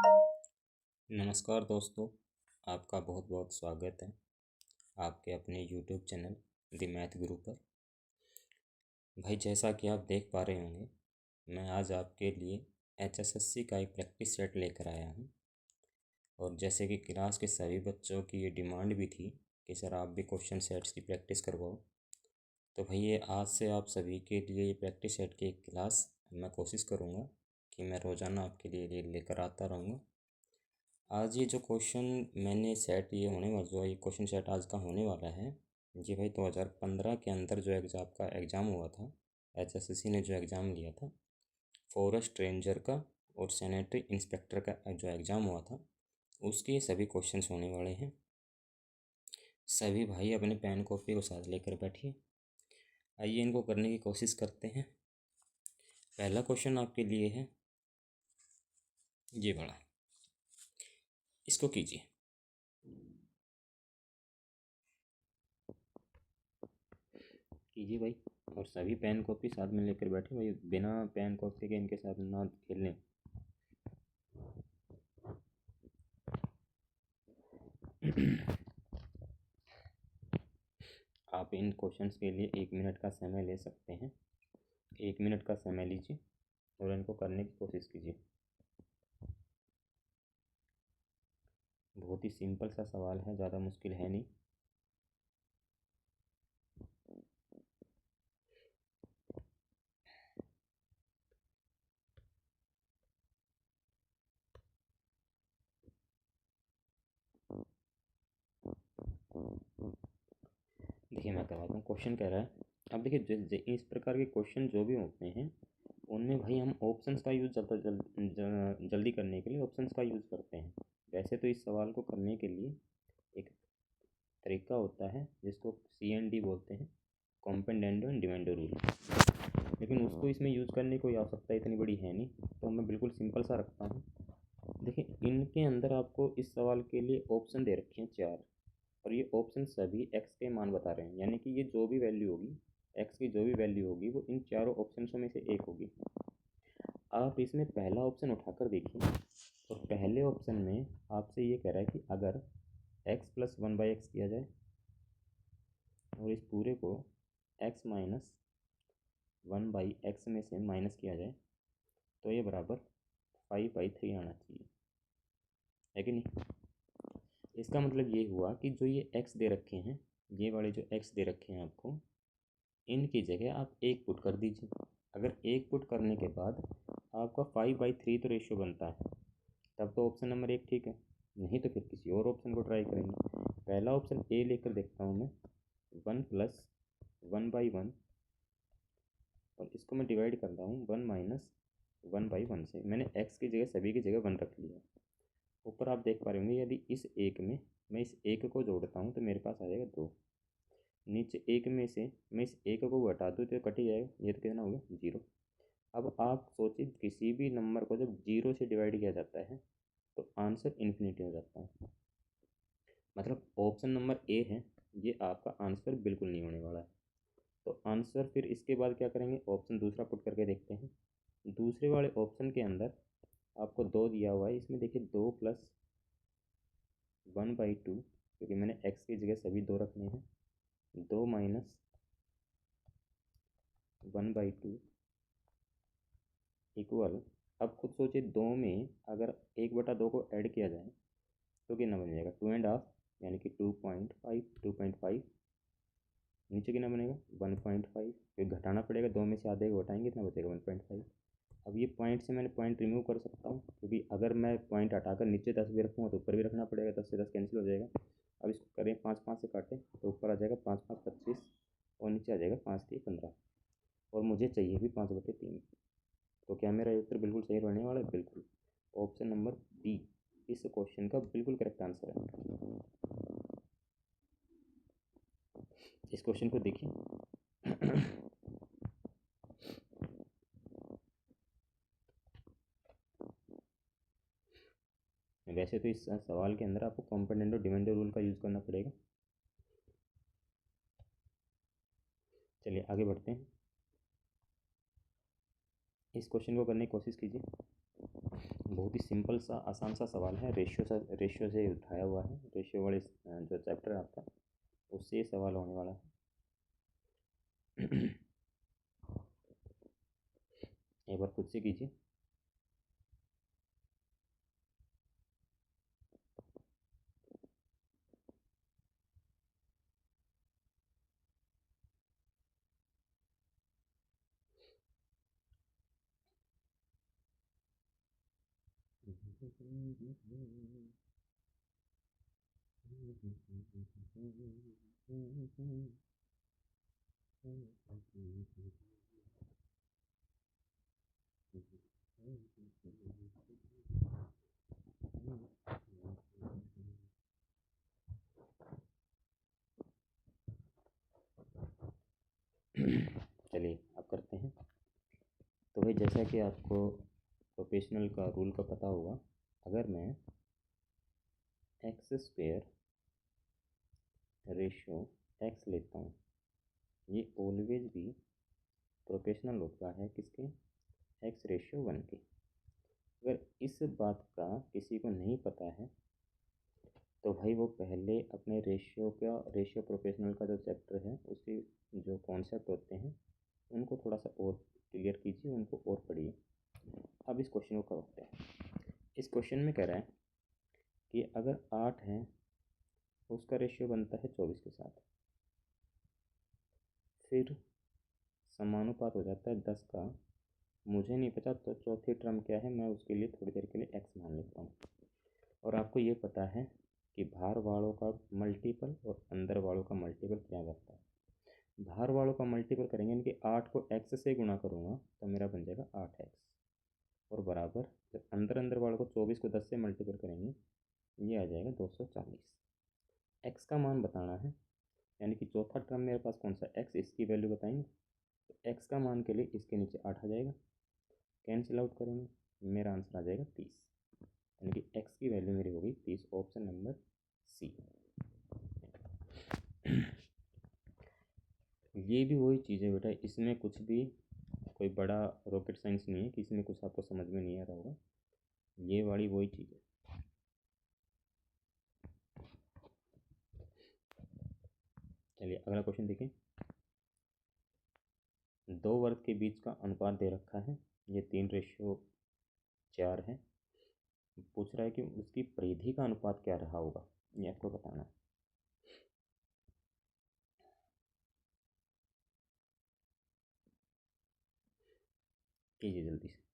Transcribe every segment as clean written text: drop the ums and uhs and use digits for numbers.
नमस्कार दोस्तों, आपका बहुत बहुत स्वागत है आपके अपने यूट्यूब चैनल द मैथ गुरु पर। भाई, जैसा कि आप देख पा रहे होंगे, मैं आज आपके लिए एचएसएससी का एक प्रैक्टिस सेट लेकर आया हूं। और जैसे कि क्लास के सभी बच्चों की ये डिमांड भी थी कि सर आप भी क्वेश्चन सेट्स की प्रैक्टिस करवाओ, तो भाई ये आज से आप सभी के लिए ये प्रैक्टिस सेट की एक क्लास मैं कोशिश करूँगा कि मैं रोज़ाना आपके लिए लेकर आता रहूँगा। आज ये जो क्वेश्चन मैंने सेट ये होने वाला जो ये क्वेश्चन सेट आज का होने वाला है, जी भाई 2015 के अंदर जो एग्ज़ाम हुआ था, एचएसएससी ने जो एग्ज़ाम लिया था फॉरेस्ट रेंजर का और सैनिटरी इंस्पेक्टर का जो एग्ज़ाम हुआ था, उसके सभी क्वेश्चंस होने वाले हैं। सभी भाई अपने पेन कॉपी को साथ लेकर बैठिए। आइए इनको करने की कोशिश करते हैं। पहला क्वेश्चन आपके लिए है ये बड़ा, इसको कीजिए। भाई, और सभी पेन कॉपी साथ में लेकर बैठे भाई, बिना पेन कॉपी के इनके साथ ना खेलने। आप इन क्वेश्चंस के लिए 1 मिनट का समय ले सकते हैं। 1 मिनट का समय लीजिए और इनको करने की कोशिश कीजिए। बहुत ही सिंपल सा सवाल है, ज़्यादा मुश्किल है नहीं। देखिए मैं करवाता हूँ। क्वेश्चन कह रहा है, अब देखिए इस प्रकार के क्वेश्चन जो भी होते हैं उनमें भाई हम ऑप्शंस का यूज़ जल्दी करने के लिए ऑप्शंस का यूज़ करते हैं। वैसे तो इस सवाल को करने के लिए एक तरीका होता है जिसको CND बोलते हैं, कॉम्पेंडेंडो एंड डिमांडो रूल, लेकिन उसको इसमें यूज़ करने की कोई आवश्यकता इतनी बड़ी है नहीं, तो मैं बिल्कुल सिंपल सा रखता हूँ। देखिए इनके अंदर आपको इस सवाल के लिए ऑप्शन दे रखे हैं 4, और ये ऑप्शन सभी x के मान बता रहे हैं, यानी कि ये जो भी वैल्यू होगी, x की जो भी वैल्यू होगी वो इन चारों ऑप्शंसों में से एक होगी। आप इसमें पहला ऑप्शन उठाकर देखिए, और पहले ऑप्शन में आपसे ये कह रहा है कि अगर x + 1/x किया जाए और इस पूरे को x - 1/x में से माइनस किया जाए तो ये बराबर 5/3 आना चाहिए, है कि नहीं। इसका मतलब ये हुआ कि जो ये x दे रखे हैं, ये वाले जो x दे रखे हैं आपको, इनकी जगह आप 1 पुट कर दीजिए। अगर 1 पुट करने के बाद आपका 5/3 तो रेशियो बनता है, तब तो ऑप्शन नंबर 1 ठीक है, नहीं तो फिर किसी और ऑप्शन को ट्राई करेंगे। पहला ऑप्शन ए लेकर देखता हूँ मैं, 1 + 1/1, और इसको मैं डिवाइड कर रहा हूँ 1 - 1/1 से। मैंने x की जगह सभी की जगह 1 रख लिया। ऊपर आप देख पा रहे होंगे, यदि इस एक में मैं इस एक को जोड़ता हूँ तो मेरे पास आ जाएगा 2। नीचे एक में से मैं इस एक को हटा दूँ तो कट ही जाएगा, ये तो कितना हो गया 0। अब आप सोचिए, किसी भी नंबर को जब 0 से डिवाइड किया जाता है तो आंसर इन्फिनिटी हो जाता है। मतलब ऑप्शन नंबर ए है, ये आपका आंसर बिल्कुल नहीं होने वाला है। तो आंसर फिर इसके बाद क्या करेंगे, ऑप्शन दूसरा पुट करके देखते हैं। दूसरे वाले ऑप्शन के अंदर आपको 2 दिया हुआ है, इसमें देखिए 2 + 1/2, क्योंकि मैंने x की जगह सभी 2 रखने हैं। 2 - 1/2 इक्वल, अब खुद सोचिए 2 में अगर 1/2 को ऐड किया जाए तो कितना बन जाएगा 2.5, यानी कि 2.5। नीचे कितना बनेगा 1.5, फिर घटाना पड़ेगा, 2 में से आधे को घटाएंगे कितना बचेगा 1.5। अब ये पॉइंट से मैंने पॉइंट रिमूव कर सकता हूँ, क्योंकि अगर मैं पॉइंट हटाकर नीचे 10 भी रखूँगा तो ऊपर भी रखना पड़ेगा, 10 से 10 कैंसिल हो जाएगा। अब इसको करें 5 से काटें तो ऊपर आ जाएगा 5 - 5 = 25, और नीचे आ जाएगा 5 - 3 = 15, और मुझे चाहिए भी 5/3। तो क्या मेरा उत्तर बिल्कुल सही रहने वाला है? बिल्कुल, ऑप्शन नंबर बी इस क्वेश्चन का बिल्कुल करेक्ट आंसर है। इस क्वेश्चन को देखिए। वैसे तो इस सवाल के अंदर आपको कॉम्पोनेंट और डिमांड रूल का यूज़ करना पड़ेगा। चलिए आगे बढ़ते हैं। इस क्वेश्चन को करने की कोशिश कीजिए। बहुत ही सिंपल सा आसान सा सवाल है, रेशियो से उठाया हुआ है, रेशियो वाले जो चैप्टर है आपका उससे ये सवाल होने वाला है। एक बार खुद से कीजिए। चलिए अब करते हैं। तो भाई जैसा कि आपको प्रोफेशनल का रूल का पता होगा, अगर मैं एक्स स्क्वेयर रेशियो एक्स लेता हूँ, ये ऑलवेज भी प्रोफेशनल होता है किसके, एक्स रेशियो वन के। अगर इस बात का किसी को नहीं पता है तो भाई वो पहले अपने रेशियो प्रोफेशनल का जो चैप्टर है उसके जो कॉन्सेप्ट होते हैं उनको थोड़ा सा और क्लियर कीजिए, उनको और पढ़िए। अब इस क्वेश्चन को करते हैं। इस क्वेश्चन में कह रहा है कि अगर 8 है उसका रेशियो बनता है 24 के साथ, फिर समानुपात हो जाता है 10 का। मुझे नहीं पता तो चौथी टर्म क्या है, मैं उसके लिए थोड़ी देर के लिए एक्स मान लेता हूँ। और आपको ये पता है कि बाहर वालों का मल्टीपल और अंदर वालों का मल्टीपल क्या करता है। बाहर वालों का मल्टीपल करेंगे, यानी कि 8 को एक्स से गुणा करूँगा तो मेरा बन जाएगा 8x, और बराबर जब अंदर अंदर वालों को 24 को 10 से मल्टीपल करेंगे ये आ जाएगा 240। एक्स का मान बताना है, यानी कि चौथा टर्म मेरे पास कौन सा एक्स, इसकी वैल्यू बताएंगे तो एक्स का मान के लिए इसके नीचे 8 आ जाएगा, कैंसिल आउट करेंगे मेरा आंसर आ जाएगा 30, यानी कि एक्स की वैल्यू मेरी होगी 30, ऑप्शन नंबर सी। ये भी वही चीज़ है बेटा, इसमें कुछ भी कोई बड़ा रॉकेट साइंस नहीं है कि इसमें कुछ आपको समझ में नहीं आ रहा होगा, ये वाली वही चीज़ है। चलिए अगला क्वेश्चन देखें। दो वर्ग के बीच का अनुपात दे रखा है, ये 3:4 है। पूछ रहा है कि उसकी परिधि का अनुपात क्या रहा होगा, ये आपको बताना है। कीजिए जल्दी से।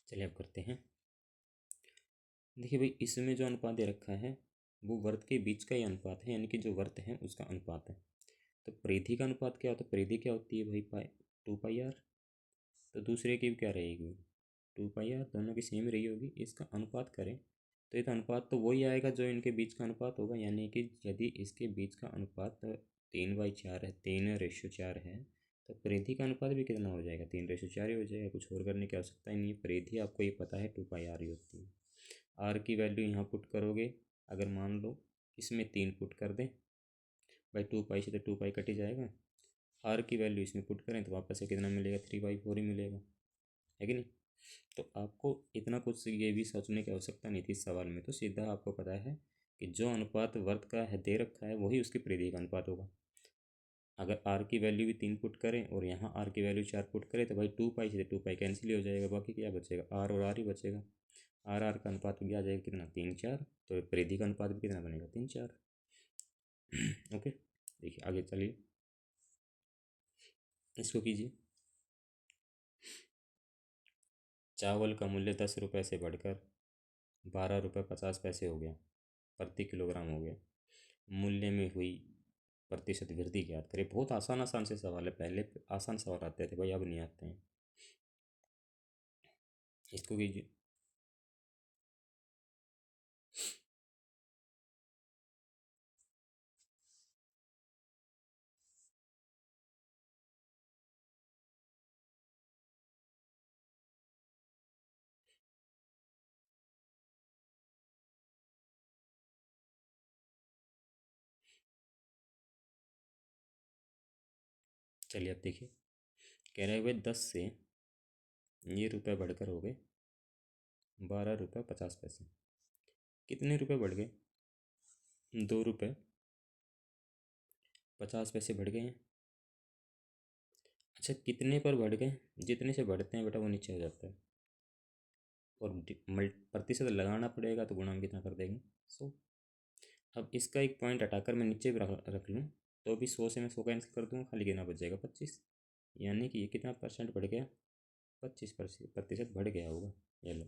चलिए अब करते हैं। देखिए भाई इसमें जो अनुपात दे रखा है वो वर्ग के बीच का ही अनुपात है, यानी कि जो वर्ग है उसका अनुपात है। तो परिधि का अनुपात क्या होता है, परिधि क्या होती है भाई, पाई 2πr। तो दूसरे की क्या रहेगी 2πr, दोनों की सेम रही होगी, इसका अनुपात करें तो ये तो अनुपात तो वही आएगा जो इनके बीच का अनुपात होगा, यानी कि यदि इसके बीच का अनुपात 3/4 है, 3:4 है, तो परिधि का अनुपात भी कितना हो जाएगा, 3:4 ही हो जाएगा। कुछ और करने की आवश्यकता ही नहीं है, परिधि आपको ये पता है 2πr ही होती है। आर की वैल्यू यहाँ पुट करोगे, अगर मान लो इसमें 3 पुट कर दें भाई, 2π से तो 2π कट ही जाएगा, आर की वैल्यू इसमें पुट करें तो वापस से कितना मिलेगा, 3/4 ही मिलेगा, है कि नहीं। तो आपको इतना कुछ ये भी सोचने की आवश्यकता नहीं थी इस सवाल में, तो सीधा आपको पता है कि जो अनुपात वर्ग का है दे रखा है वही उसकी परिधि का अनुपात होगा। अगर आर की वैल्यू भी 3 पुट करें और यहाँ आर की वैल्यू 4 पुट करें तो भाई 2π से 2π कैंसिल ही हो जाएगा, बाकी क्या बचेगा, आर और आर ही बचेगा। आर का अनुपात भी आ जाएगा कितना, 3:4, तो परिधि का अनुपात भी कितना बनेगा, 3:4। ओके, देखिए आगे चलिए, इसको कीजिए। चावल का मूल्य 10 रुपये से बढ़कर 12 रुपये 50 पैसे हो गया, प्रति किलोग्राम हो गया। मूल्य में हुई प्रतिशत वृद्धि ज्ञात करें। बहुत आसान आसान से सवाल है, पहले आसान सवाल आते थे भाई, अब नहीं आते हैं। इसको कीजिए। चलिए अब देखिए, कह रहे हुए 10 से ये रुपये बढ़कर हो गए 12 रुपये 50 पैसे। कितने रुपए बढ़ गए? 2 रुपये 50 पैसे बढ़ गए हैं। अच्छा, कितने पर बढ़ गए? जितने से बढ़ते हैं बेटा वो नीचे हो जाता है, और प्रतिशत लगाना पड़ेगा तो गुणा में कितना कर देंगे? 100। अब इसका एक पॉइंट हटाकर मैं नीचे भी रख लूँ तो भी 100 से मैं 100 कैंसिल कर दूँगा, खाली कितना बच जाएगा? 25। यानी कि ये कितना परसेंट बढ़ गया? 25% बढ़ गया होगा। ये लो,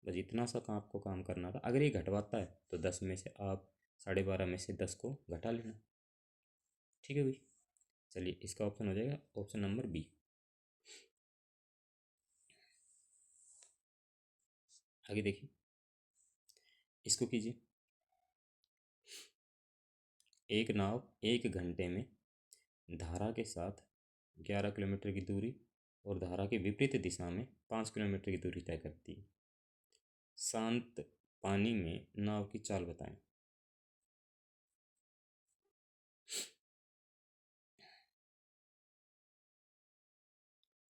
बस इतना सा आपको काम करना था। अगर ये घटवाता है तो 10 में से आप 12.5 में से 10 को घटा लेना। ठीक है भाई, चलिए इसका ऑप्शन हो जाएगा ऑप्शन नंबर बी। आगे देखिए, इसको कीजिए। एक नाव 1 घंटे में धारा के साथ 11 किलोमीटर की दूरी और धारा के विपरीत दिशा में 5 किलोमीटर की दूरी तय करती है। शांत पानी में नाव की चाल बताएं।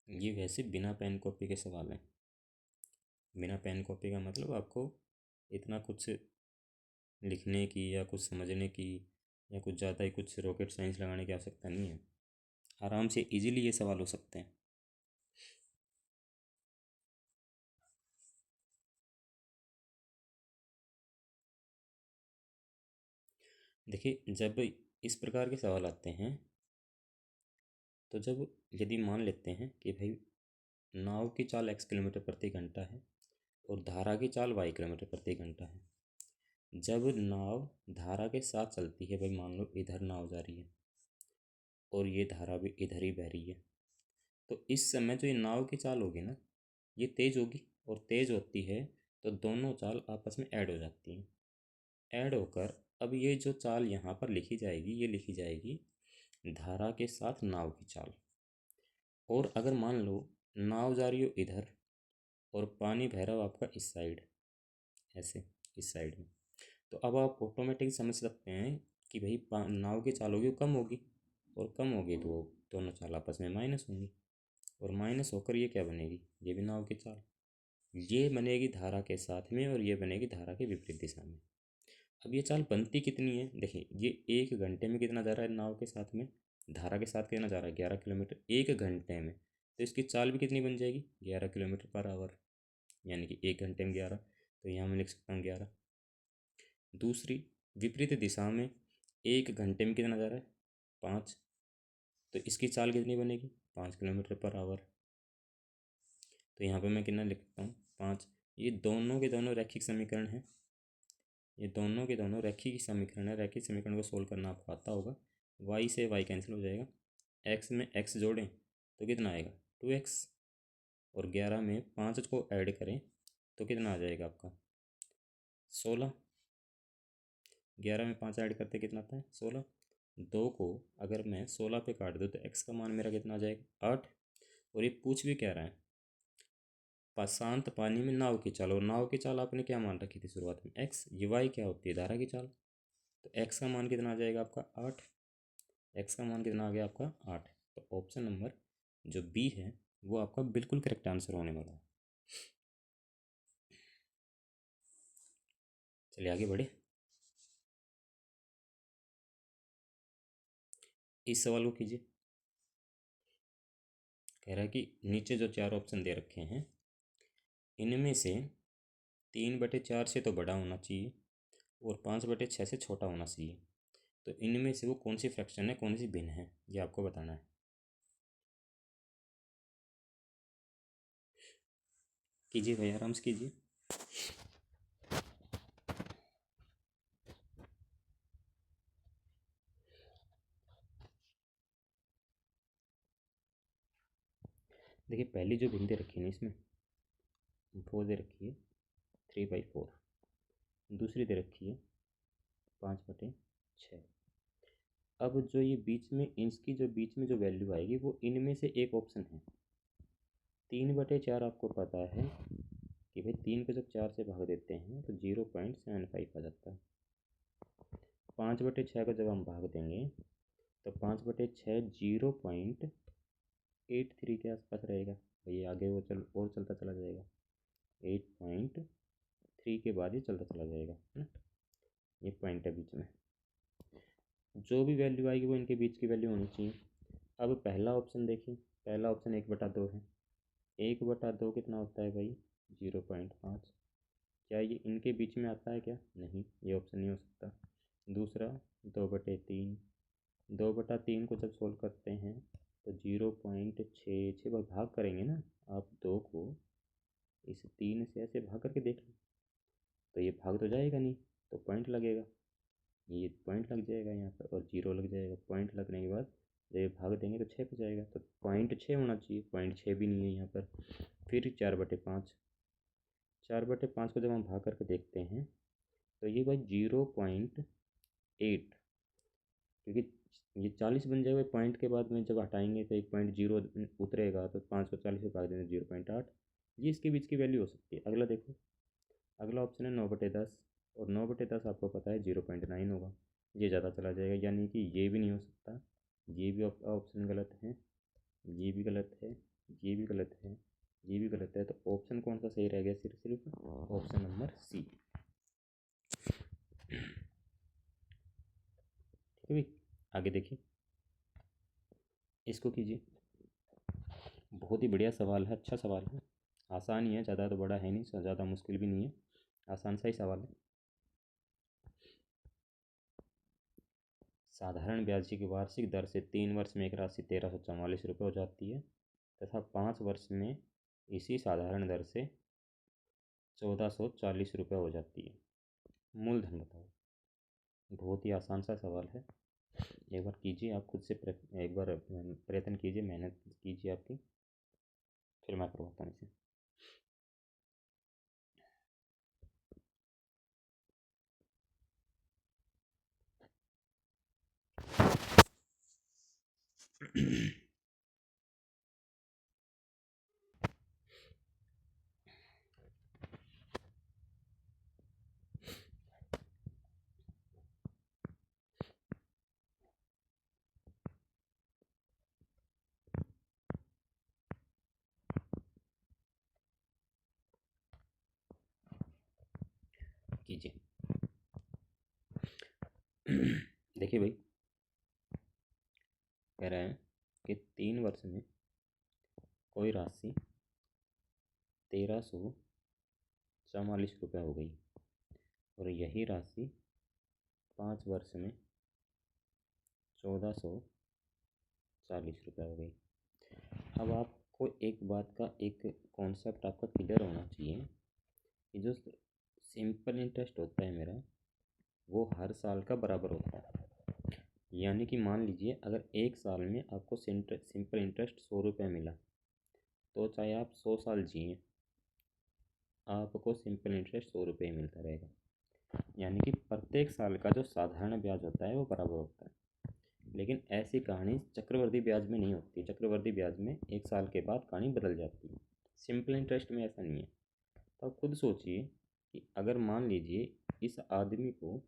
ये वैसे बिना पेन कॉपी के सवाल हैं। बिना पेन कॉपी का मतलब आपको इतना कुछ लिखने की या कुछ समझने की या कुछ ज़्यादा ही कुछ रॉकेट साइंस लगाने की आवश्यकता नहीं है। आराम से इजीली ये सवाल हो सकते हैं। देखिए, जब इस प्रकार के सवाल आते हैं तो जब यदि मान लेते हैं कि भाई नाव की चाल x किलोमीटर प्रति घंटा है और धारा की चाल y किलोमीटर प्रति घंटा है। जब नाव धारा के साथ चलती है, भाई मान लो इधर नाव जा रही है और ये धारा भी इधर ही बह रही है, तो इस समय जो ये नाव की चाल होगी ना, ये तेज़ होगी, और तेज़ होती है तो दोनों चाल आपस में ऐड हो जाती हैं। ऐड होकर अब ये जो चाल यहाँ पर लिखी जाएगी, ये लिखी जाएगी धारा के साथ नाव की चाल। और अगर मान लो नाव जा रही हो इधर और पानी बह रहा हो आपका इस साइड, ऐसे इस साइड में, तो अब आप ऑटोमेटिक समझ सकते हैं कि भाई नाव की चाल होगी वो कम होगी, और कम होगी तो वो दोनों चाल आपस में माइनस होंगी, और माइनस होकर ये क्या बनेगी? ये भी नाव की चाल। ये बनेगी धारा के साथ में और ये बनेगी धारा के विपरीत दिशा में। अब ये चाल बनती कितनी है? देखिए, ये 1 घंटे में कितना जा रहा है नाव के साथ में, धारा के साथ कितना जा रहा है? 11 किलोमीटर 1 घंटे में, तो इसकी चाल भी कितनी बन जाएगी? 11 किलोमीटर पर आवर, यानी कि 1 घंटे में 11, तो यहाँ मैं लिख सकता हूँ 11। दूसरी, विपरीत दिशा में 1 घंटे में कितना जा रहा है? 5, तो इसकी चाल कितनी बनेगी? 5 किलोमीटर पर आवर। तो यहाँ पे मैं कितना लिख सकता हूँ? 5। ये दोनों के दोनों रैखिक समीकरण हैं, ये दोनों के दोनों रैखिक समीकरण है। रैखिक समीकरण को सोल्व करना आपको आता होगा। y से y कैंसिल हो जाएगा, x में x जोड़ें तो कितना आएगा? 2x, और 11 में 5 को ऐड करें तो कितना आ जाएगा आपका? 16। 11 में 5 ऐड करते कितना आता है? 16। 2 को अगर मैं 16 पे काट दूँ तो x का मान मेरा कितना आ जाएगा? 8। और ये पूछ भी क्या रहा है? शांत पानी में नाव की चाल, और नाव की चाल आपने क्या मान रखी थी शुरुआत में? x। ये y क्या होती है? धारा की चाल। तो x का मान कितना आ जाएगा आपका? 8। x का मान कितना आ गया आपका? 8। तो ऑप्शन नंबर जो बी है वो आपका बिल्कुल करेक्ट आंसर होने वाला है। चलिए आगे बढ़े। इस सवाल को कीजिए। कह रहा है कि नीचे जो 4 ऑप्शन दे रखे हैं इनमें से 3/4 से तो बड़ा होना चाहिए और 5/6 से छोटा होना चाहिए, तो इनमें से वो कौन सी फ्रैक्शन है, कौन सी भिन्न है, ये आपको बताना है। कीजिए भाई, आराम से कीजिए। देखिए, पहली जो भिन्न दे रखी है ना इसमें, वो दे रखी है 3/4, दूसरी दे रखी है 5/6। अब जो ये बीच में, इसकी जो बीच में जो वैल्यू आएगी वो इनमें से एक ऑप्शन है। 3/4 आपको पता है कि भाई 3 को जब 4 से भाग देते हैं तो 0.75 आ जाता है। 5/6 को जब हम भाग देंगे तो 5/6 0.75 8.3 के आसपास रहेगा भाई, आगे वो और चलता चला जाएगा, 8.3 के बाद ये चलता चला जाएगा, है ना। ये पॉइंट है बीच में, जो भी वैल्यू आएगी वो इनके बीच की वैल्यू होनी चाहिए। अब पहला ऑप्शन देखिए, पहला ऑप्शन 1/2 है। 1/2 कितना होता है भाई, 0.5। क्या ये इनके बीच में आता है क्या, नहीं, ये ऑप्शन नहीं हो सकता। दूसरा 2/3, 2/3 को जब सोल्व करते हैं तो 0.66 बार भाग करेंगे ना आप, 2 को इस 3 से ऐसे भाग करके देख लो, तो ये भाग तो जाएगा नहीं, तो पॉइंट लगेगा, ये पॉइंट लग जाएगा यहाँ पर और 0 लग जाएगा। पॉइंट लगने के बाद जब ये भाग देंगे तो 6 पे जाएगा, तो 0.6 होना चाहिए, 0.6 भी नहीं है यहाँ पर। फिर 4/5, 4/5 को जब हम भाग करके देखते हैं तो ये भाई 0.8, क्योंकि ये 40 बन जाएगा पॉइंट के बाद में, जब हटाएंगे तो एक पॉइंट 0 उतरेगा, तो 5 को 40 से भाग देंगे 0.8, ये इसके बीच की वैल्यू हो सकती है। अगला देखो, अगला ऑप्शन है 9/10, और 9/10 आपको पता है 0.9 होगा, ये ज़्यादा चला जाएगा, यानी कि ये भी नहीं हो सकता, ये भी ऑप्शन गलत है, ये भी गलत है, ये भी गलत है, ये भी गलत है, तो ऑप्शन कौन सा सही रह गया, सिर्फ सिर्फ ऑप्शन नंबर सी। ठीक है भाई, आगे देखिए, इसको कीजिए, बहुत ही बढ़िया सवाल है, अच्छा सवाल है, आसान ही है, ज़्यादा तो बड़ा है नहीं, ज़्यादा मुश्किल भी नहीं है, आसान सा ही सवाल है। साधारण ब्याज की वार्षिक दर से 3 वर्ष में एक राशि 1344 रुपये हो जाती है तथा 5 वर्ष में इसी साधारण दर से 1440 रुपये हो जाती है। मूलधन बताओ। बहुत ही आसान सा सवाल है, एक बार कीजिए आप खुद से एक बार प्रयत्न कीजिए, मेहनत कीजिए आपकी, फिर मैं करवाता हूँ इसे। कीजिए। देखिए भाई, कह रहे हैं कि 3 वर्ष में कोई राशि 1344 रुपये हो गई और यही राशि 5 वर्ष में 1440 रुपये हो गई। अब आपको एक बात का एक कॉन्सेप्ट आपका क्लियर होना चाहिए कि जो सिंपल इंटरेस्ट होता है मेरा, वो हर साल का बराबर होता है। यानी कि मान लीजिए अगर एक साल में आपको सिंपल इंटरेस्ट 100 रुपये मिला, तो चाहे आप 100 साल जिए, आपको सिंपल इंटरेस्ट 100 रुपये मिलता रहेगा। यानी कि प्रत्येक साल का जो साधारण ब्याज होता है वो बराबर होता है। लेकिन ऐसी कहानी चक्रवर्ती ब्याज में नहीं होती। चक्रवर्ती ब्याज में एक साल के बाद कहानी बदल जाती है, सिंपल इंटरेस्ट में ऐसा नहीं है। तो आप खुद सोचिए कि अगर मान लीजिए इस आदमी को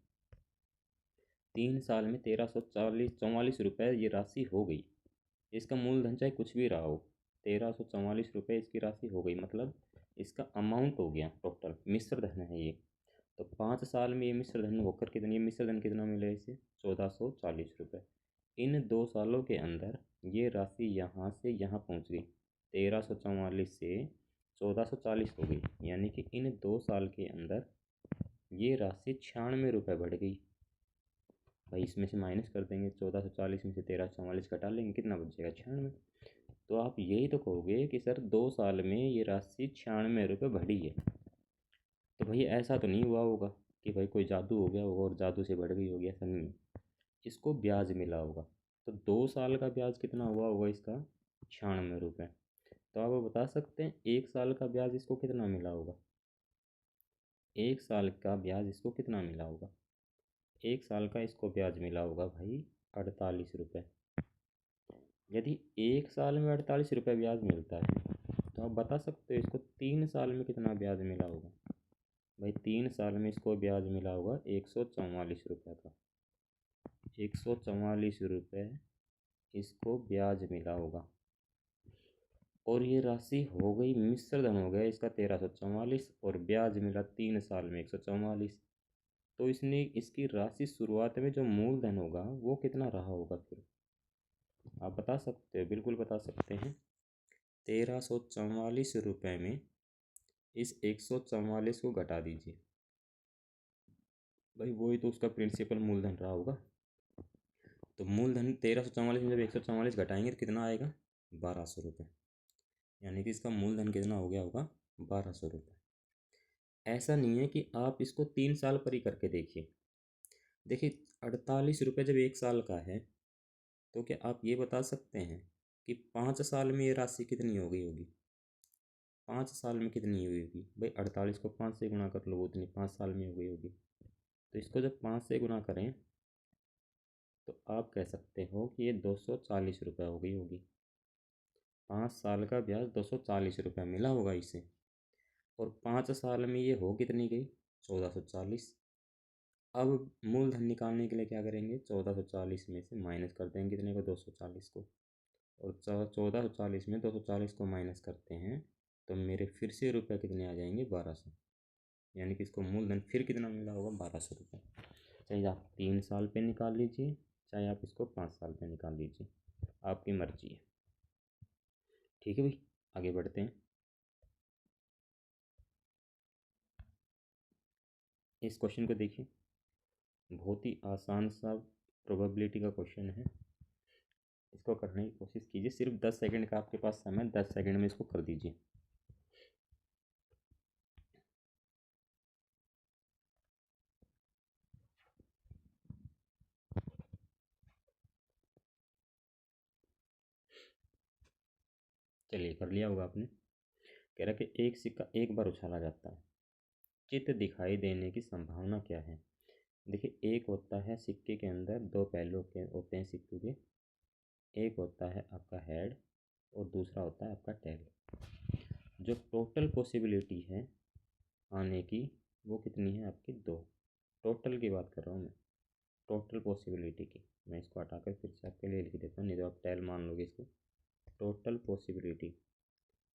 3 साल में 1344 ये राशि हो गई, इसका मूलधन चाहे कुछ भी रहा हो, 1344 इसकी राशि हो गई, मतलब इसका अमाउंट हो गया टोटल, मिश्र धन है ये। तो 5 साल में ये मिश्र धन होकर कितनी, ये मिश्र धन कितना मिला इसे, 1440 इन 2 सालों के अंदर ये राशि यहाँ से यहाँ पहुँच गई, 1344 से 1440 हो गई, यानी कि इन 2 साल के अंदर ये राशि 96 रुपये बढ़ गई। भाई इसमें से माइनस कर देंगे, 1440 में से 1344 घटा लेंगे, कितना बचेगा, 96। तो आप यही तो कहोगे कि सर 2 साल में ये राशि 96 रुपये बढ़ी है। तो भाई ऐसा तो नहीं हुआ होगा कि भाई कोई जादू हो गया होगा और जादू से बढ़ गई होगी, ऐसा नहीं है। इसको ब्याज मिला होगा, तो 2 साल का ब्याज कितना हुआ होगा इसका, 96 रुपये। तो आप बता सकते हैं 1 साल का ब्याज इसको कितना मिला होगा, 1 साल का ब्याज इसको कितना मिला होगा, 1 साल का इसको ब्याज मिला होगा भाई 48 रुपये। यदि 1 साल में 48 रुपये ब्याज मिलता है, तो आप बता सकते हो इसको 3 साल में कितना ब्याज मिला होगा। भाई 3 साल में इसको ब्याज मिला होगा 144 रुपये का, 144 रुपये इसको ब्याज मिला होगा। और ये राशि हो गई मिश्र धन हो गया इसका 1344 और ब्याज मिला 3 साल में 144। तो इसने इसकी राशि शुरुआत में जो मूलधन होगा वो कितना रहा होगा फिर आप बता सकते हो, बिल्कुल बता सकते हैं। 1344 रुपये में इस 144 को घटा दीजिए, भाई वही तो उसका प्रिंसिपल मूलधन रहा होगा। तो मूलधन 1344 में जब 144 घटाएंगे तो कितना आएगा 1200 रुपये, यानी कि इसका मूलधन कितना हो गया होगा 1200 रुपये। ऐसा नहीं है कि आप इसको 3 साल पर ही करके देखिए। देखिए 48 रुपये जब 1 साल का है तो क्या आप ये बता सकते हैं कि 5 साल में ये राशि कितनी हो गई होगी, 5 साल में कितनी हुई होगी भाई, 48 को 5 से गुना कर लो, उतनी 5 साल में हो गई होगी। तो इसको जब 5 से गुना करें तो आप कह सकते हो कि ये 240 रुपये हो गई होगी। 5 साल का ब्याज 240 रुपये मिला होगा इसे, और 5 साल में ये हो कितनी गई 1440। अब मूलधन निकालने के लिए क्या करेंगे, 1440 में से माइनस कर देंगे कितने को 240 को, और 1440 में 240 को माइनस करते हैं तो मेरे फिर से रुपये कितने आ जाएंगे 1200, यानी कि इसको मूलधन फिर कितना मिला होगा 1200 रुपये। चाहे आप 3 साल पे निकाल लीजिए, चाहे आप इसको 5 साल पे निकाल लीजिए, आपकी मर्जी है। ठीक है भाई, आगे बढ़ते हैं। इस क्वेश्चन को देखिए, बहुत ही आसान सा प्रोबेबिलिटी का क्वेश्चन है। इसको करने की कोशिश कीजिए, सिर्फ 10 सेकंड का आपके पास समय, 10 सेकंड में इसको कर दीजिए। चलिए कर लिया होगा आपने। कह रहा कि एक सिक्का एक बार उछाला जाता है, चित्त दिखाई देने की संभावना क्या है। देखिए एक होता है सिक्के के अंदर दो पहलू के होते हैं सिक्के के, एक होता है आपका हेड और दूसरा होता है आपका टेल। जो टोटल पॉसिबिलिटी है आने की वो कितनी है आपकी, दो। टोटल की बात कर रहा हूँ मैं, टोटल पॉसिबिलिटी की। मैं इसको हटाकर फिर से आपके लिए लिख देता हूँ, नहीं तो आप टेल मान लोगे इसको। टोटल पॉसिबिलिटी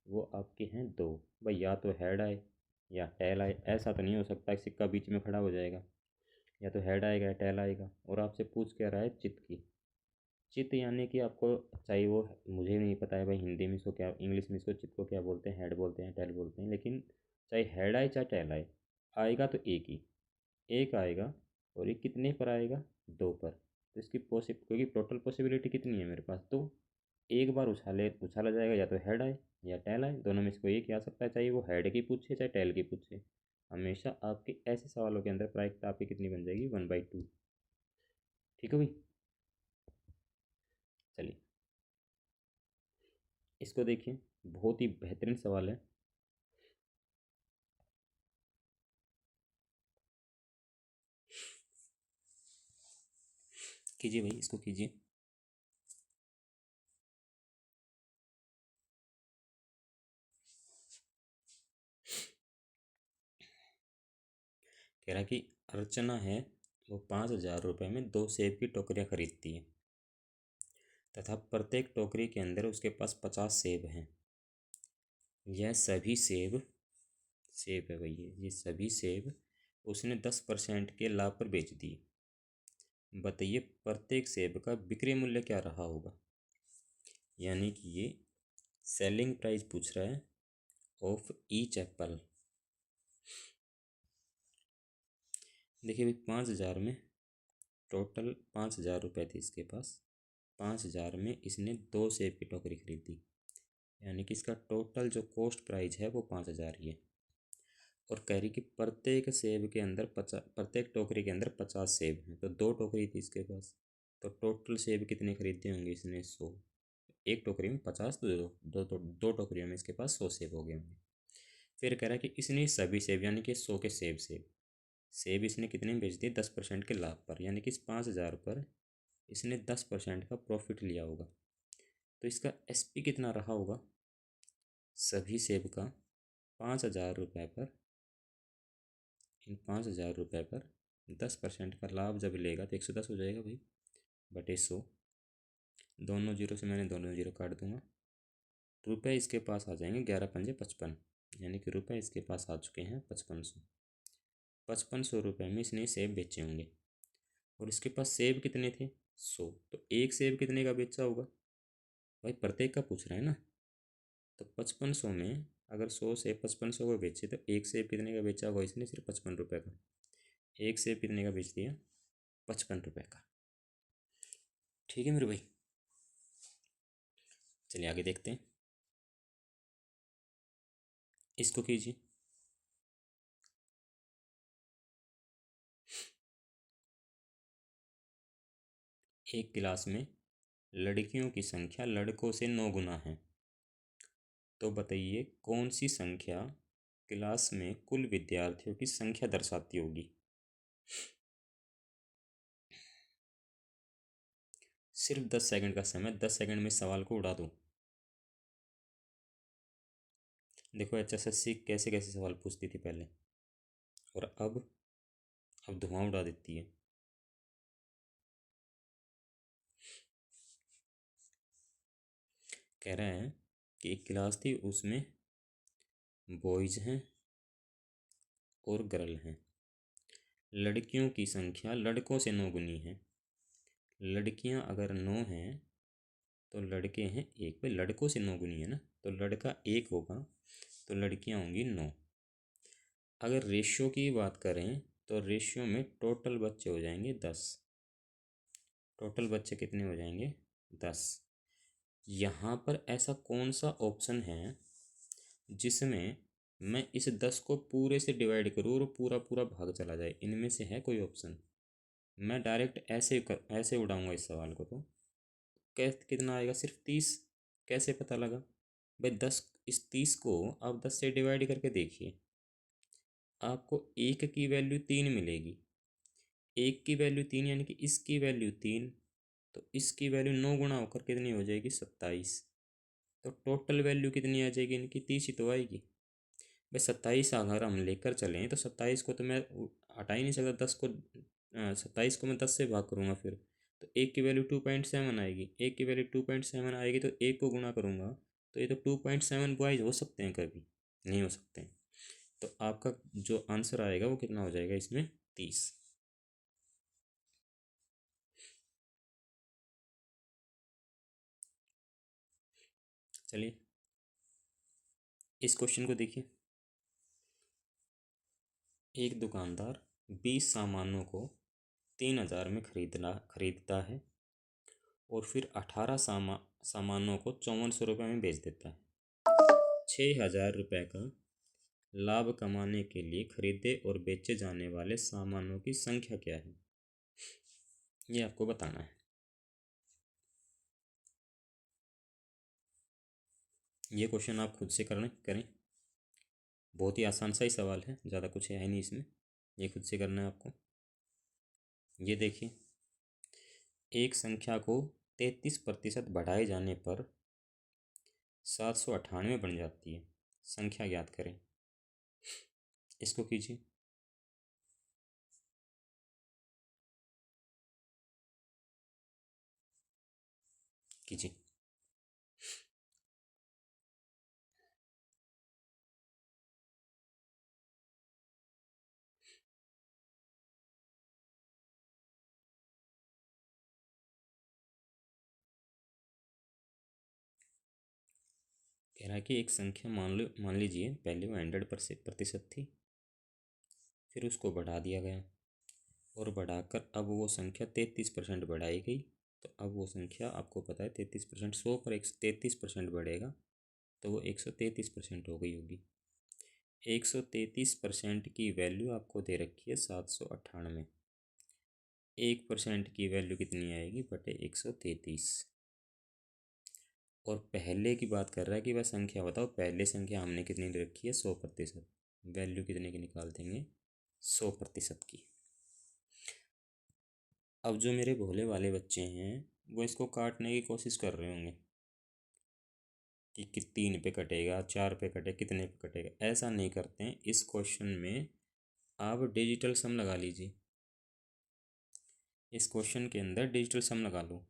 वो आपके हैं दो, भाई या तो हेड आए या टेल आए। ऐसा तो नहीं हो सकता कि सिक्का बीच में खड़ा हो जाएगा, या तो हेड आएगा या टेल आएगा। और आपसे पूछ क्या रहा है चित्त की। चित्त यानी कि आपको चाहिए वो, मुझे नहीं पता है भाई हिंदी में इसको क्या, इंग्लिश में इसको चित्त को क्या बोलते हैं, हेड बोलते हैं टेल बोलते हैं, लेकिन चाहे हेड आए चाहे टेल आए, आएगा तो एक ही, एक आएगा। और ये कितने पर आएगा, दो पर। तो इसकी क्योंकि टोटल पॉसिबिलिटी कितनी है मेरे पास, तो एक बार उछाला जाएगा, या तो हेड आए या टेल आए, दोनों में से कोई एक ही आ सकता है, चाहे वो हेड की पूछे चाहे टेल की पूछे। हमेशा आपके ऐसे सवालों के अंदर प्रायिकता आपकी कितनी बन जाएगी, 1/2। ठीक है भाई, चलिए इसको देखिए, बहुत ही बेहतरीन सवाल है। कीजिए भाई, इसको कीजिए। कह रहा कि अर्चना है वो 5,000 रुपये में 2 सेब की टोकरियाँ खरीदती है तथा प्रत्येक टोकरी के अंदर उसके पास 50 सेब हैं। यह सभी सेब, सेब है भैया, ये सभी सेब उसने 10% के लाभ पर बेच दिए। बताइए प्रत्येक सेब का बिक्री मूल्य क्या रहा होगा। यानी कि ये सेलिंग प्राइस पूछ रहा है ऑफ ईच एप्पल। देखिए भाई 5,000 में, टोटल 5,000 रुपये थे इसके पास, 5,000 में इसने 2 सेब की टोकरी खरीदी, यानी कि इसका टोटल जो कॉस्ट प्राइस है वो 5,000 ही है। और कह रही कि प्रत्येक सेब के अंदर 50, प्रत्येक टोकरी के अंदर 50 सेब हैं, तो 2 टोकरी थी इसके पास, तो टोटल सेब कितने खरीदे होंगे इसने, 100। एक टोकरी में 50, तो दो टोकरियों में इसके पास 100 सेब हो गए होंगे। फिर कह रहा है कि इसने सभी सेब यानी कि 100 के सेब सेब सेब इसने कितने में बेच दिए, 10% के लाभ पर, यानी कि इस 5,000 पर इसने 10% का प्रॉफिट लिया होगा। तो इसका एसपी कितना रहा होगा, सभी सेब का 5,000 रुपये पर, इन 5,000 रुपये पर 10% का लाभ जब लेगा तो 110 हो जाएगा भाई, बटे 100। दोनों जीरो से मैंने दोनों जीरो काट दूंगा, रुपये इसके पास आ जाएंगे 11×5 = 55, यानी कि रुपये इसके पास आ चुके हैं 5500। 5500 रुपये में इसने सेब बेचे होंगे और इसके पास सेब कितने थे 100, तो एक सेब कितने का बेचा होगा भाई, प्रत्येक का पूछ रहे हैं ना। तो 5500 में अगर 100 सेब 5500 को बेचे तो एक सेब कितने का बेचा होगा इसने, सिर्फ 55 रुपये का। एक सेब कितने का बेच दिया, 55 रुपये का। ठीक है मेरे भाई, चलिए आगे देखते हैं। इसको कीजिए। एक क्लास में लड़कियों की संख्या लड़कों से 9 गुना है, तो बताइए कौन सी संख्या क्लास में कुल विद्यार्थियों की संख्या दर्शाती होगी। सिर्फ 10 सेकंड का समय, 10 सेकंड में सवाल को उड़ा दो। देखो HSSC कैसे कैसे सवाल पूछती थी पहले, और अब धुआं उड़ा देती है। कह रहा है कि एक क्लास थी, उसमें बॉयज़ हैं और गर्ल हैं। लड़कियों की संख्या लड़कों से 9 गुनी है। लड़कियां अगर 9 हैं तो लड़के हैं 1, भाई लड़कों से 9 गुनी है ना, तो लड़का 1 होगा तो लड़कियां होंगी 9। अगर रेशियो की बात करें तो रेशियो में टोटल बच्चे हो जाएंगे 10। टोटल बच्चे कितने हो जाएंगे 10। यहाँ पर ऐसा कौन सा ऑप्शन है जिसमें मैं इस 10 को पूरे से डिवाइड करूँ और पूरा पूरा भाग चला जाए, इनमें से है कोई ऑप्शन। मैं डायरेक्ट ऐसे उड़ाऊंगा इस सवाल को, तो कैसे कितना आएगा, सिर्फ 30। कैसे पता लगा भाई, 10, इस 30 को आप 10 से डिवाइड करके देखिए, आपको एक की वैल्यू 3 मिलेगी। एक की वैल्यू 3 यानी कि इसकी वैल्यू 3, तो इसकी वैल्यू 9 गुना होकर कितनी हो जाएगी 27। तो टोटल वैल्यू कितनी आ जाएगी इनकी, 30 ही तो आएगी भाई। 27 अगर हम लेकर चलें तो 27 को तो मैं हटा ही नहीं सकता, 10 को 27 को मैं 10 से भाग करूँगा फिर, तो एक की वैल्यू 2.7 आएगी। एक की वैल्यू 2.7 आएगी तो एक को गुणा करूँगा, तो ये तो 2.7 बॉयज हो सकते हैं, कभी नहीं हो सकते हैं। तो आपका जो आंसर आएगा वो कितना हो जाएगा इसमें, 30। चलिए इस क्वेश्चन को देखिए। एक दुकानदार 20 सामानों को 3000 में खरीदता है और फिर 18 सामानों को 5400 रुपये में बेच देता है। 6000 रुपये का लाभ कमाने के लिए खरीदे और बेचे जाने वाले सामानों की संख्या क्या है, ये आपको बताना है। ये क्वेश्चन आप खुद से करें। बहुत ही आसान सा ही सवाल है, ज़्यादा कुछ है नहीं इसमें, ये खुद से करना है आपको। ये देखिए, एक संख्या को 33% बढ़ाए जाने पर 798 बन जाती है, संख्या ज्ञात करें। इसको कीजिए। कीजिए। कह रहा है कि एक संख्या मान लीजिए पहले वो 100% थी, फिर उसको बढ़ा दिया गया और बढ़ाकर अब वो संख्या 33% बढ़ाई गई। तो अब वो संख्या आपको पता है 33%, 100 पर 133% बढ़ेगा तो वो 133% हो गई होगी। 133% की वैल्यू आपको दे रखी है 798। 1% की वैल्यू कितनी आएगी बटे 133। और पहले की बात कर रहा है कि वह संख्या बताओ, पहले संख्या हमने कितनी दे रखी है 100%। वैल्यू कितने की निकाल देंगे 100% की। अब जो मेरे भोले वाले बच्चे हैं वो इसको काटने की कोशिश कर रहे होंगे कि 3 पे कटेगा, 4 पे कटे, कितने पे कटेगा। ऐसा नहीं करते हैं, इस क्वेश्चन में आप डिजिटल सम लगा लीजिए। इस क्वेश्चन के अंदर डिजिटल सम लगा लो,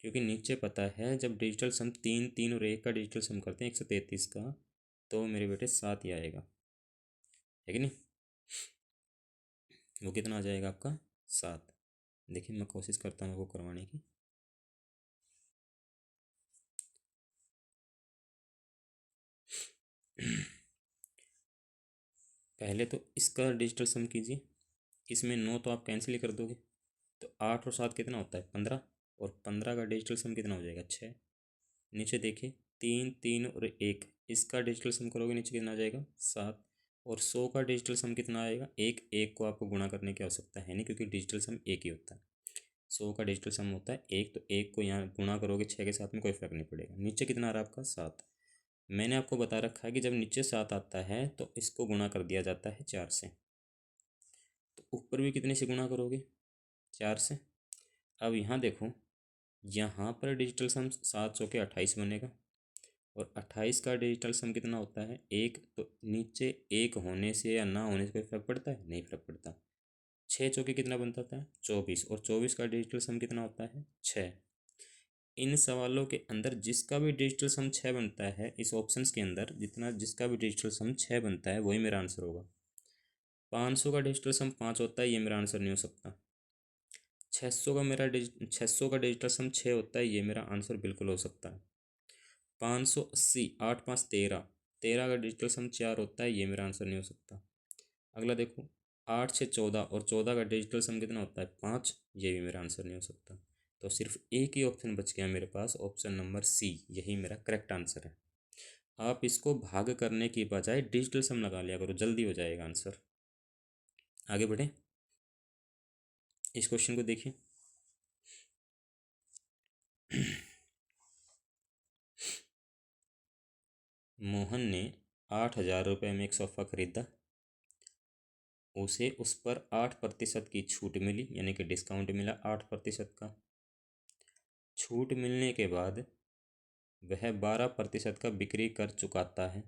क्योंकि नीचे पता है जब डिजिटल सम तीन तीन और एक का डिजिटल सम करते हैं 133 का, तो मेरे बेटे 7 ही आएगा, है कि नहीं। वो कितना आ जाएगा आपका 7। देखिए मैं कोशिश करता हूँ आपको करवाने की। पहले तो इसका डिजिटल सम कीजिए, इसमें 9 तो आप कैंसिल ही कर दोगे, तो 8 और 7 कितना होता है 15, और 15 का डिजिटल सम कितना हो जाएगा 6। नीचे देखिए 3 3 और 1, इसका डिजिटल सम करोगे नीचे कितना आ जाएगा 7। और 100 का डिजिटल सम कितना आएगा, एक एक को आपको गुणा करने की आवश्यकता है नहीं, क्योंकि डिजिटल सम एक ही होता है। 100 का डिजिटल सम होता है एक, तो एक को यहाँ गुणा करोगे 6 के साथ में, कोई फर्क नहीं पड़ेगा। नीचे कितना आ रहा है आपका 7। मैंने आपको बता रखा है कि जब नीचे 7 आता है तो इसको गुणा कर दिया जाता है 4 से, तो ऊपर भी कितने से गुणा करोगे 4 से। अब यहाँ देखो, यहाँ पर डिजिटल सम 700 के 28 बनेगा, और 28 का डिजिटल सम कितना होता है एक, तो नीचे एक होने से या ना होने से कोई फर्क पड़ता है, नहीं फर्क पड़ता। 6 चौके कितना बनता था 24, और 24 का डिजिटल सम कितना होता है 6। इन सवालों के अंदर जिसका भी डिजिटल सम 6 बनता है, इस ऑप्शंस के अंदर जितना जिसका भी डिजिटल सम 6 बनता है वही मेरा आंसर होगा। 500 का डिजिटल सम 5 होता है, ये मेरा आंसर नहीं हो सकता। 600 का डिजिटल सम 6 होता है, ये मेरा आंसर बिल्कुल हो सकता है। 580, 8 5 13, 13 का डिजिटल सम 4 होता है, ये मेरा आंसर नहीं हो सकता। अगला देखो 8 6 14, और 14 का डिजिटल सम कितना होता है 5, ये भी मेरा आंसर नहीं हो सकता। तो सिर्फ एक ही ऑप्शन बच गया मेरे पास, ऑप्शन नंबर सी, यही मेरा करेक्ट आंसर है। आप इसको भाग करने की बजाय डिजिटल सम लगा लिया करो, जल्दी हो जाएगा आंसर। आगे बढ़े, इस क्वेश्चन को देखिए। मोहन ने 8,000 रुपये में एक सोफ़ा खरीदा। उसे उस पर 8% की छूट मिली, यानी कि डिस्काउंट मिला 8% का। छूट मिलने के बाद वह 12% का बिक्री कर चुकाता है,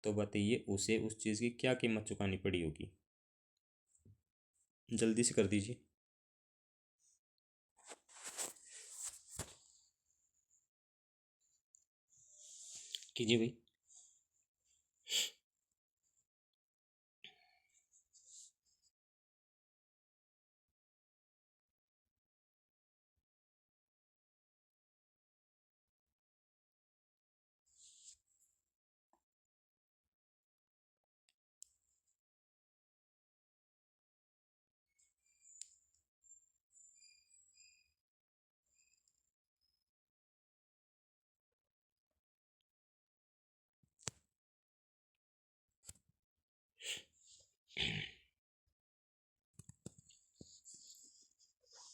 तो बताइए उसे उस चीज़ की क्या कीमत चुकानी पड़ी होगी। जल्दी से कर दीजिए, कीजिए भाई।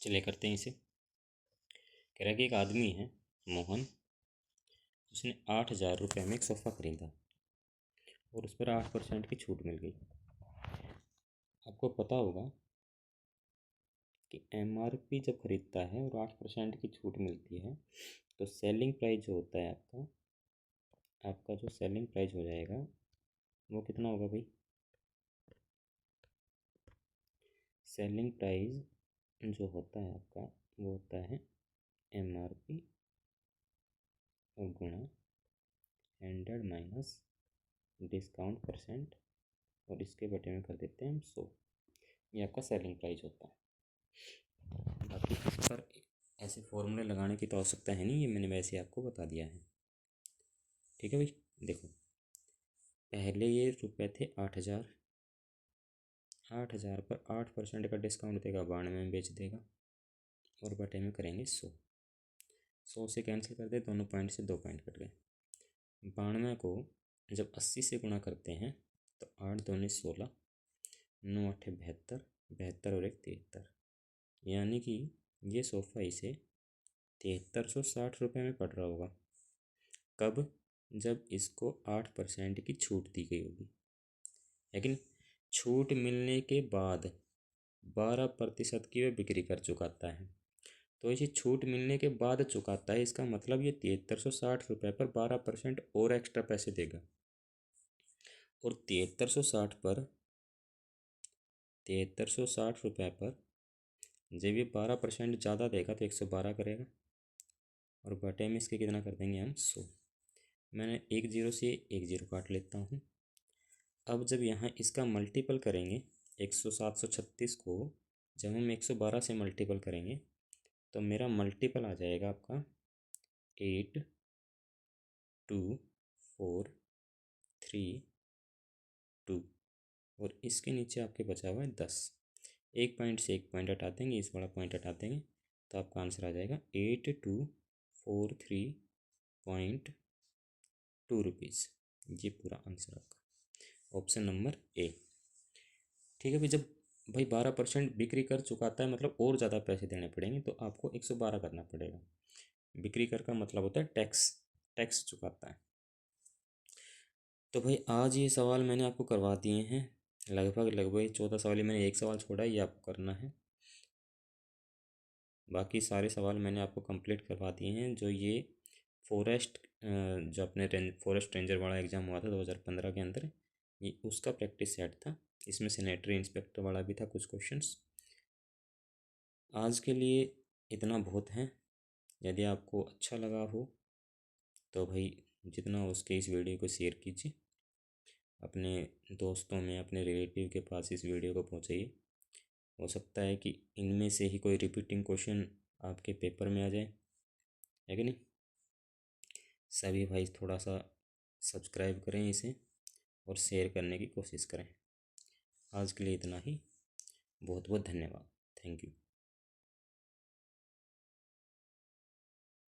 चलिए करते हैं इसे। कह रहा है कि एक आदमी है मोहन, उसने 8,000 रुपये में एक सोफ़ा खरीदा और उस पर 8% की छूट मिल गई। आपको पता होगा कि MRP जब खरीदता है और 8% की छूट मिलती है, तो सेलिंग प्राइस जो होता है आपका जो सेलिंग प्राइस हो जाएगा वो कितना होगा भाई। सेलिंग प्राइस जो होता है आपका वो होता है MRP और गुणा 100 माइनस डिस्काउंट परसेंट, और इसके बटे में कर देते हैं हम 100। ये आपका सेलिंग प्राइस होता है। बाकी इस पर ऐसे फॉर्मूले लगाने की तो आवश्यकता है नहीं, ये मैंने वैसे आपको बता दिया है। ठीक है भाई, देखो पहले ये रुपए थे 8,000, 8,000 पर 8% का डिस्काउंट देगा, 92 में बेच देगा, और बटे में करेंगे 100। 100 से कैंसिल कर दे, दोनों पॉइंट से 2 पॉइंट कट गए। 92 को जब 80 से गुणा करते हैं तो 8 दूनी 16, 9 8 72, 72 और 1 73, यानी कि ये सोफ़ा इसे 7360 रुपये में पड़ रहा होगा। कब, जब इसको 8% की छूट दी गई होगी, लेकिन छूट मिलने के बाद 12% की वह बिक्री कर चुकाता है। तो इसे छूट मिलने के बाद चुकाता है, इसका मतलब ये 7360 रुपये पर 12% और एक्स्ट्रा पैसे देगा। और 7360 रुपये पर जब ये 12% ज़्यादा देगा तो 112 करेगा, और बटे में इसके कितना कर देंगे हम 100। मैंने एक जीरो से एक जीरो काट लेता हूँ। अब जब यहाँ इसका मल्टीपल करेंगे 100 736 को जब हम 112 से मल्टीपल करेंगे तो मेरा मल्टीपल आ जाएगा आपका 8 2 4 3 2 और इसके नीचे आपके बचा हुआ है 10। एक पॉइंट से एक पॉइंट हटा देंगे, इस वाला पॉइंट हटा देंगे तो आपका आंसर आ जाएगा 8243.2 रुपीज़। ये पूरा आंसर आपका ऑप्शन नंबर ए। ठीक है भाई, जब भाई 12% बिक्री कर चुकाता है मतलब और ज़्यादा पैसे देने पड़ेंगे तो आपको 112 करना पड़ेगा। बिक्री कर का मतलब होता है टैक्स, टैक्स चुकाता है। तो भाई आज ये सवाल मैंने आपको करवा दिए हैं, लगभग 14 सवाल ही मैंने एक सवाल छोड़ा है, ये आपको करना है। बाकी सारे सवाल मैंने आपको कंप्लीट करवा दिए हैं। जो ये फॉरेस्ट जो अपने फॉरेस्ट रेंजर वाला एग्ज़ाम हुआ था 2015 के अंदर, ये उसका प्रैक्टिस सेट था। इसमें सैनिटरी इंस्पेक्टर वाला भी था कुछ क्वेश्चंस। आज के लिए इतना बहुत है। यदि आपको अच्छा लगा हो तो भाई जितना हो उसके इस वीडियो को शेयर कीजिए, अपने दोस्तों में अपने रिलेटिव के पास इस वीडियो को पहुंचाइए। हो सकता है कि इनमें से ही कोई रिपीटिंग क्वेश्चन आपके पेपर में आ जाए, है कि नहीं। सभी भाई थोड़ा सा सब्सक्राइब करें इसे और शेयर करने की कोशिश करें। आज के लिए इतना ही। बहुत बहुत धन्यवाद। Thank you.